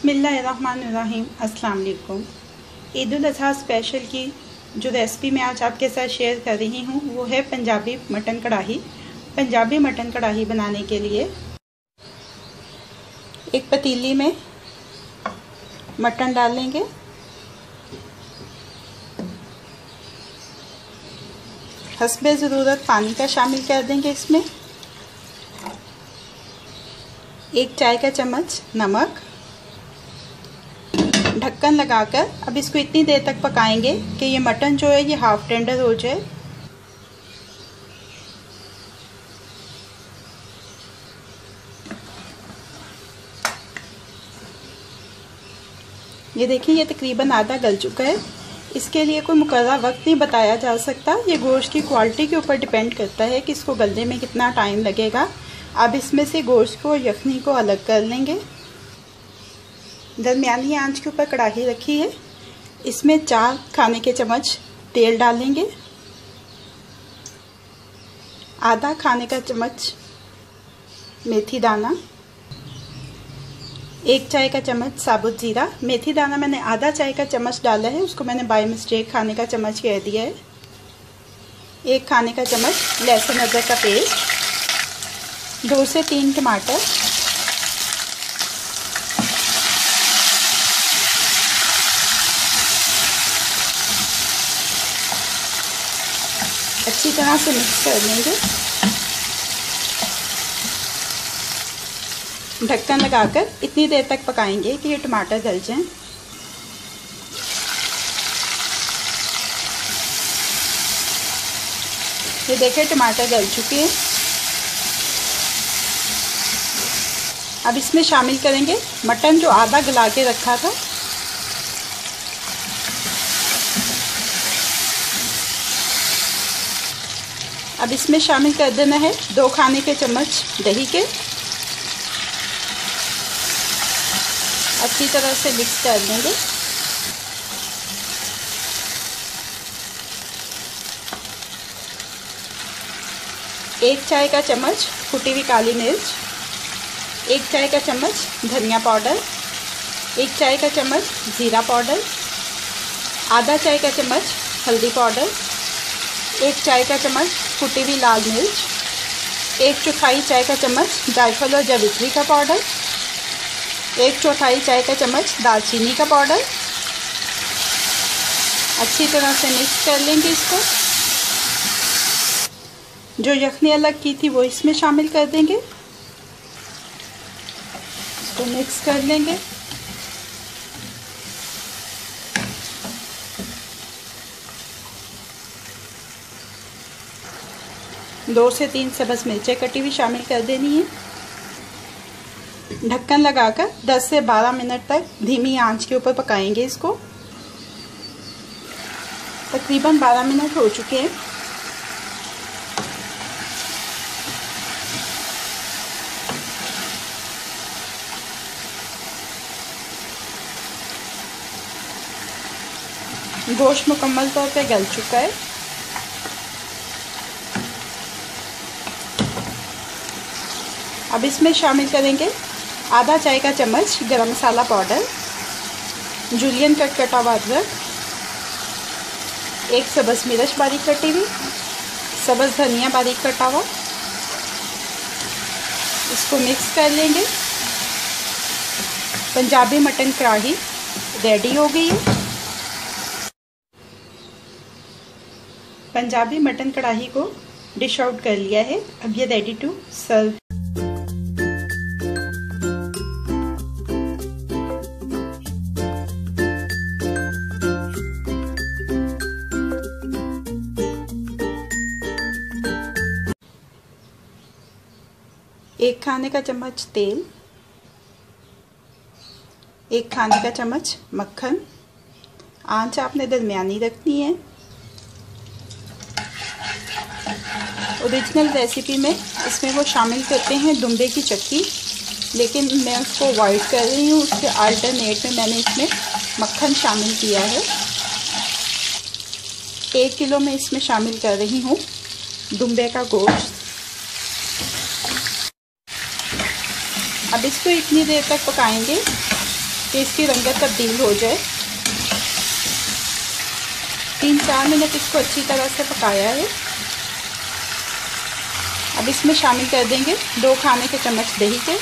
बिस्मिल्लाहिर्रहमानिर्रहीम। अस्सलाम वालेकुम। ईद उल अज़हा स्पेशल की जो रेसिपी मैं आज आपके साथ शेयर कर रही हूँ वो है पंजाबी मटन कढ़ाई। पंजाबी मटन कढ़ाई बनाने के लिए एक पतीली में मटन डाल लेंगे। हस्बे ज़रूरत पानी का शामिल कर देंगे। इसमें 1 चाय का चम्मच नमक। ढक्कन लगाकर अब इसको इतनी देर तक पकाएंगे कि ये मटन जो है ये हाफ टेंडर हो जाए। ये देखिए ये तकरीबन आधा गल चुका है। इसके लिए कोई मुकर्रर वक्त नहीं बताया जा सकता, ये गोश्त की क्वालिटी के ऊपर डिपेंड करता है कि इसको गलने में कितना टाइम लगेगा। अब इसमें से गोश्त को यखनी को अलग कर लेंगे। दरमियानी आंच के ऊपर कढ़ाई रखी है। इसमें 4 खाने के चम्मच तेल डालेंगे। आधा खाने का चम्मच मेथी दाना। 1 चाय का चम्मच साबुत ज़ीरा। मेथी दाना मैंने आधा चाय का चम्मच डाला है, उसको मैंने बाय मिस्टेक खाने का चम्मच कह दिया है। 1 खाने का चम्मच लहसुन अदरक का पेस्ट। 2 से 3 टमाटर। अच्छी तरह से मिक्स कर लेंगे। ढक्कन लगाकर इतनी देर तक पकाएंगे कि ये टमाटर गल जाएं। ये देखिए टमाटर गल चुके हैं। अब इसमें शामिल करेंगे मटन जो आधा गला के रखा था। अब इसमें शामिल कर देना है 2 खाने के चम्मच दही के। अच्छी तरह से मिक्स कर लेंगे। एक चाय का चम्मच कुटी हुई काली मिर्च। 1 चाय का चम्मच धनिया पाउडर। 1 चाय का चम्मच ज़ीरा पाउडर। आधा चाय का चम्मच हल्दी पाउडर। 1 चाय का चम्मच कुटी हुई लाल मिर्च। 1/4 चाय का चम्मच जायफल और जावित्री का पाउडर। 1/4 चाय का चम्मच दालचीनी का पाउडर। अच्छी तरह से मिक्स कर लेंगे इसको। जो यखनी अलग की थी वो इसमें शामिल कर देंगे। इसको मिक्स कर लेंगे। दो से 3 सब्ज़ मिर्चें कटी हुई शामिल कर देनी है। ढक्कन लगाकर 10 से 12 मिनट तक धीमी आंच के ऊपर पकाएंगे इसको। तकरीबन 12 मिनट हो चुके हैं। गोश्त मुकम्मल तौर पे गल चुका है। अब इसमें शामिल करेंगे आधा चाय का चम्मच गरम मसाला पाउडर। जूलियन कट कटा हुआ अदरक। 1 सब्ज़ मिर्च बारीक कटी हुई। सब्ज़ धनिया बारीक कटा हुआ। इसको मिक्स कर लेंगे। पंजाबी मटन कढ़ाई रेडी हो गई है। पंजाबी मटन कढ़ाई को डिश आउट कर लिया है। अब ये रेडी टू सर्व। एक खाने का चम्मच तेल। 1 खाने का चम्मच मक्खन। आंच आपने दरमियानी रखनी है। ओरिजिनल रेसिपी में इसमें वो शामिल करते हैं दुम्बे की चक्की, लेकिन मैं उसको अवॉइड कर रही हूँ। उसके अल्टरनेट में मैंने इसमें मक्खन शामिल किया है। 1 किलो में इसमें शामिल कर रही हूँ दुम्बे का गोश्त। अब इसको इतनी देर तक पकाएंगे कि इसकी रंगत तब्दील हो जाए। 3-4 मिनट इसको अच्छी तरह से पकाया है। अब इसमें शामिल कर देंगे 2 खाने के चम्मच दही के,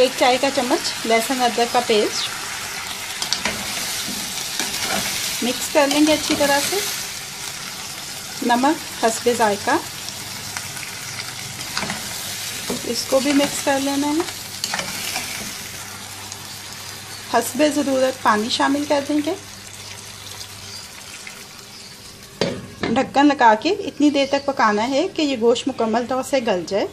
1 चाय का चम्मच लहसुन अदरक का पेस्ट। मिक्स कर लेंगे अच्छी तरह से। नमक हस्बे जायका, इसको भी मिक्स कर लेना है। हस्बे ज़रूरत पानी शामिल कर देंगे। ढक्कन लगा के इतनी देर तक पकाना है कि ये गोश्त मुकम्मल तौर से गल जाए।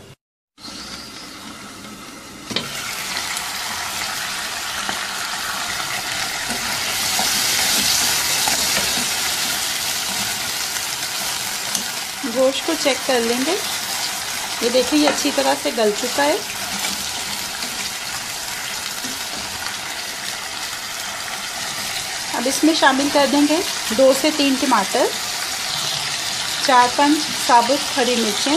गोश्त को चेक कर लेंगे। ये देखिए ये अच्छी तरह से गल चुका है। अब इसमें शामिल कर देंगे 2 से 3 टमाटर, 4-5 साबुत हरी मिर्चें।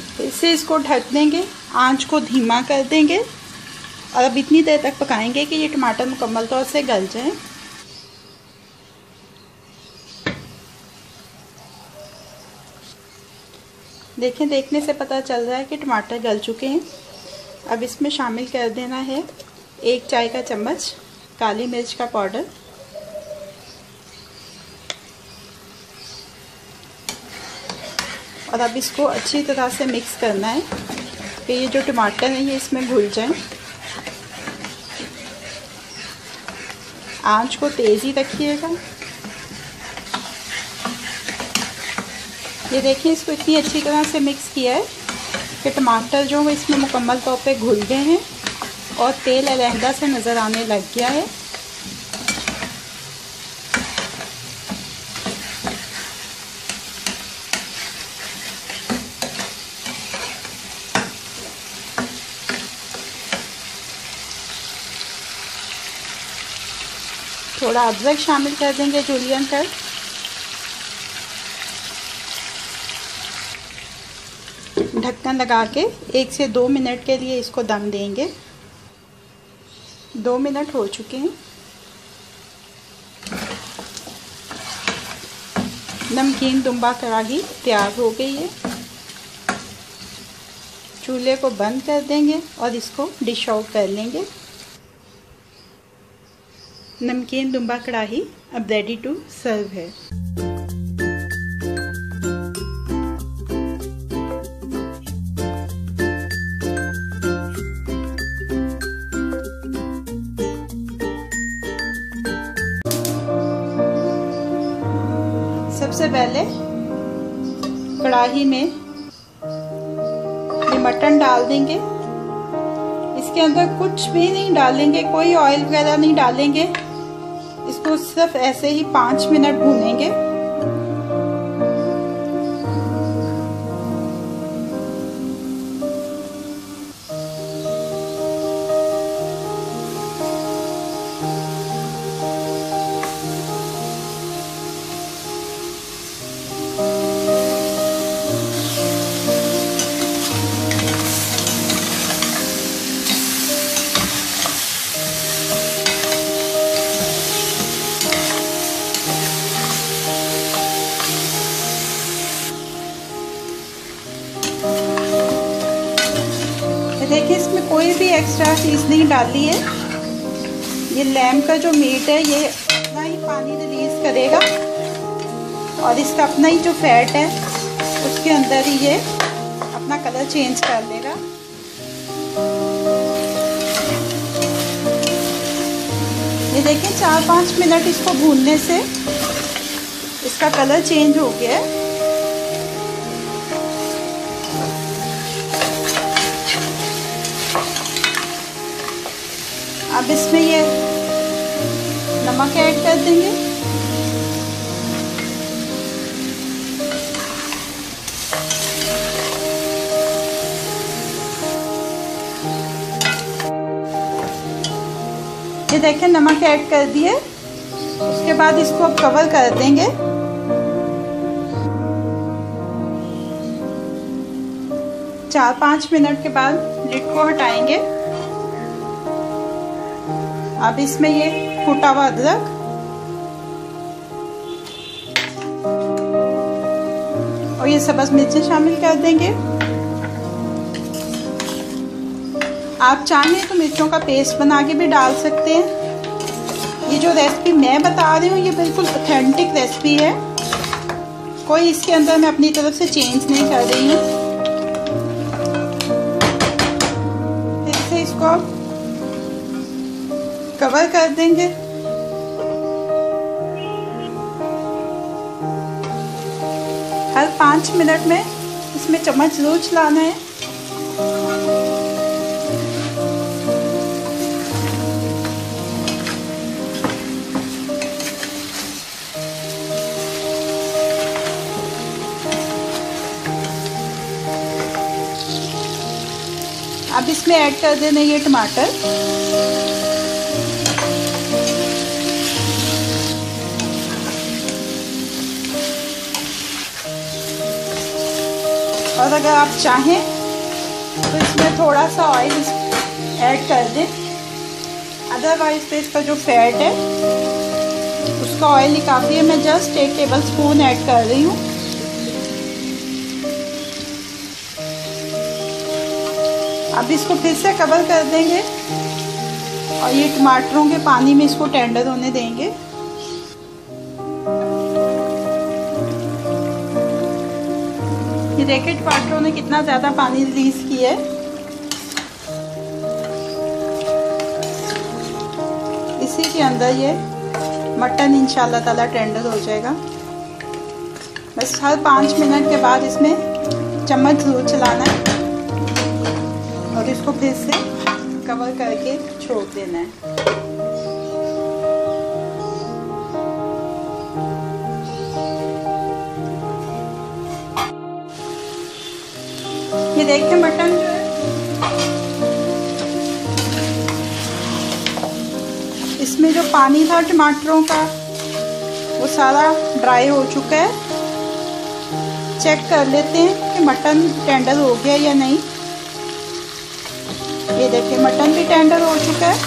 फिर से इसको ढक देंगे, आंच को धीमा कर देंगे और अब इतनी देर तक पकाएंगे कि ये टमाटर मुकम्मल तौर से गल जाएं। देखें, देखने से पता चल रहा है कि टमाटर गल चुके हैं। अब इसमें शामिल कर देना है 1 चाय का चम्मच काली मिर्च का पाउडर, और अब इसको अच्छी तरह से मिक्स करना है कि ये जो टमाटर हैं ये इसमें घुल जाएं। आंच को तेज़ ही रखिएगा। ये देखिए इसको इतनी अच्छी तरह से मिक्स किया है कि टमाटर जो है इसमें मुकम्मल तौर पे घुल गए हैं और तेल अलहदा से नज़र आने लग गया है। थोड़ा अदरक शामिल कर देंगे जूलियन कट। ढक्कन लगा के 1 से 2 मिनट के लिए इसको दम देंगे। 2 मिनट हो चुके हैं। नमकीन दुम्बा कढ़ाई तैयार हो गई है। चूल्हे को बंद कर देंगे और इसको डिश आउट कर लेंगे। नमकीन दुम्बा कढ़ाई अब रेडी टू सर्व है। सबसे पहले कढ़ाई में ये मटन डाल देंगे। इसके अंदर कुछ भी नहीं डालेंगे, कोई ऑयल वगैरह नहीं डालेंगे। इसको सिर्फ ऐसे ही 5 मिनट भूनेंगे। देखिए इसमें कोई भी एक्स्ट्रा चीज़ नहीं डाली है। ये लैम्ब का जो मीट है ये अपना ही पानी रिलीज़ करेगा और इसका अपना ही जो फैट है उसके अंदर ही ये अपना कलर चेंज कर लेगा। ये देखिए 4-5 मिनट इसको भूनने से इसका कलर चेंज हो गया है। अब इसमें ये नमक ऐड कर देंगे। ये देखें नमक ऐड कर दिए। उसके बाद इसको अब कवर कर देंगे। चार 5 मिनट के बाद लिड को हटाएंगे अब इसमें ये कुटा हुआ अदरक और ये सब्ज़ मिर्चें शामिल कर देंगे। आप चाहें तो मिर्चों का पेस्ट बना के भी डाल सकते हैं। ये जो रेसिपी मैं बता रही हूँ ये बिल्कुल ऑथेंटिक रेसिपी है, कोई इसके अंदर मैं अपनी तरफ से चेंज नहीं कर रही हूँ। फिर से इसको कवर कर देंगे। हर 5 मिनट में इसमें चम्मच जरूर चलाना है। अब इसमें ऐड कर देना ये टमाटर, और अगर आप चाहें तो इसमें थोड़ा सा ऑयल ऐड कर दें, अदरवाइज पे इसका जो फैट है उसका ऑयल ही काफ़ी है। मैं जस्ट 1 टेबल स्पून ऐड कर रही हूँ। अब इसको फिर से कवर कर देंगे और ये टमाटरों के पानी में इसको टेंडर होने देंगे। ये देखिए टमाटरों ने कितना ज़्यादा पानी रिलीज किया है। इसी के अंदर ये मटन इंशाल्लाह ताला टेंडर हो जाएगा। बस हर 5 मिनट के बाद इसमें चम्मच जरूर चलाना है और इसको फिर से कवर करके छोड़ देना है। ये देखिए मटन जो है इसमें जो पानी था टमाटरों का वो सारा ड्राई हो चुका है। चेक कर लेते हैं कि मटन टेंडर हो गया या नहीं। ये देखिए मटन भी टेंडर हो चुका है।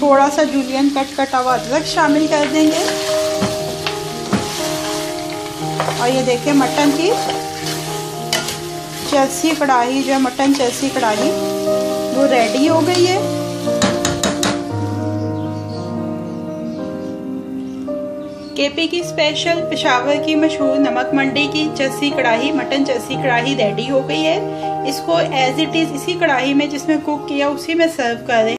थोड़ा सा जूलियन कटा हुआ अदरक शामिल कर देंगे और ये देखिए मटन की चर्सी कढ़ाई जो है, मटन चर्सी कढ़ाई वो रेडी हो गई है। केपी की स्पेशल पेशावर की मशहूर नमक मंडी की चर्सी कढ़ाई, मटन चर्सी कढ़ाई रेडी हो गई है। इसको एज इट इज़ इसी कढ़ाई में जिसमें कुक किया उसी में सर्व करें।